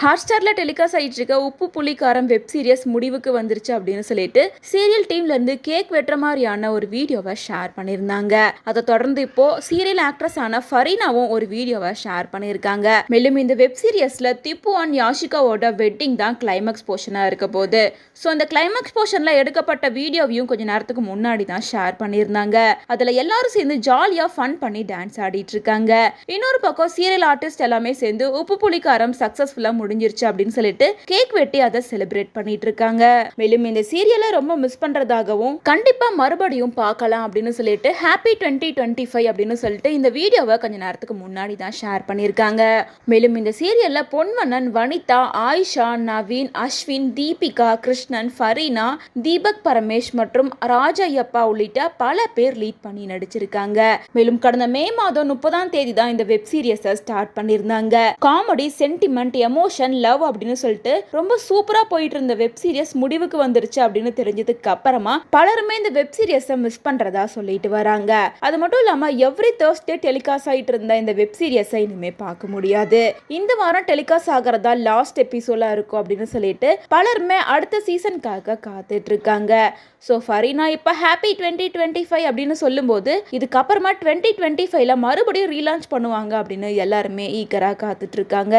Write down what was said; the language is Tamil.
ஹாட்ஸ்டாரில் டெலிகாஸ்ட் ஆகிட்டு இருக்க உப்பு புளி காரம் வெப் சீரிஸ் முடிவுக்கு வந்துருச்சு அப்படின்னு சொல்லிட்டு சீரியல் டீம்ல இருந்து கேக் வெட்டுற மாதிரியான ஒரு வீடியோவை ஷேர் பண்ணியிருந்தாங்க. அதை தொடர்ந்து இப்போ சீரியல் ஆக்ட்ரஸ் ஆன ஃபரீனாவும் ஒரு வீடியோவை ஷேர் பண்ணியிருக்காங்க. மேலும் இந்த வெப் சீரிஸ்ல திப்பு அண்ட் யாஷிகாவோட வெட்டிங் தான் கிளைமேக்ஸ் போர்ஷனா இருக்க போகுது. ஸோ அந்த கிளைமேக்ஸ் போர்ஷன்ல எடுக்கப்பட்ட வீடியோவையும் கொஞ்ச நேரத்துக்கு முன்னாடி தான் ஷேர் பண்ணியிருந்தாங்க. அதுல எல்லாரும் சேர்ந்து ஜாலியா ஃபன் பண்ணி டான்ஸ் ஆடிட்டு இருக்காங்க. இன்னொரு பக்கம் சீரியல் ஆர்டிஸ்ட் எல்லாமே சேர்ந்து உப்பு புளி காரம் சக்சஸ்ஃபுல்லா முடிஞ்சிருச்சு அப்படின்னு சொல்லிட்டு கேக் வெட்டி அதை செலிப்ரேட் பண்ணிட்டு இருக்காங்க. மேலும் இந்த சீரியலை ரொம்ப மிஸ் பண்றதாகவும் கண்டிப்பா மறுபடியும் பார்க்கலாம் அப்படின்னு சொல்லிட்டு ஹாப்பி 2025 அப்படின்னு சொல்லிட்டு இந்த வீடியோவை கொஞ்ச நேரத்துக்கு முன்னாடி தான் ஷேர் பண்ணியிருக்காங்க. மேலும் இந்த சீரியல்ல பொன்வண்ணன், வனிதா, ஆயிஷா, நவீன், அஸ்வின், தீபிகா, கிருஷ்ணன், ஃபரீனா, தீபக் பரமேஷ் மற்றும் ராஜையப்பா உள்ளிட்ட பல பேர் லீட் பண்ணி நடிச்சிருக்காங்க. மேலும் கடந்த மே மாதம் 30ஆம் தேதி தான் இந்த வெப் சீரிஸை ஸ்டார்ட் பண்ணியிருந்தாங்க. காமெடி, சென்டிமெண்ட், எமோஷன், லவ் அப்படின்னு சொல்லிட்டு ரொம்ப சூப்பரா போயிட்டு இருந்த வெப் சீரிஸ் முடிவுக்கு வந்துருச்சு அப்படின்னு தெரிஞ்சதுக்கு அப்புறமா பலருமே இந்த வெப் சீரிஸை மிஸ் பண்றதா சொல்லிட்டு வராங்க. அது மட்டும் இல்லாம எவ்ரி Thursday டெலிகாஸ்ட் ஆயிட்டு இருந்த இந்த வெப் சீரிஸை இனிமே பார்க்க முடியாது. இந்த வாரம் டெலிகாஸ்ட் ஆகிறதா லாஸ்ட் எபிசோடா இருக்கும் அப்படின்னு சொல்லிட்டு பலருமே அடுத்த சீசனுக்காக காத்துட்டு இருக்காங்க. ஸோ ஃபரீனா இப்போ ஹாப்பி 2025 அப்படின்னு சொல்லும்போது இதுக்கப்புறமா 2025ல மறுபடியும் ரீலான்ச் பண்ணுவாங்க அப்படின்னு எல்லாருமே ஈகரா காத்துட்டு இருக்காங்க.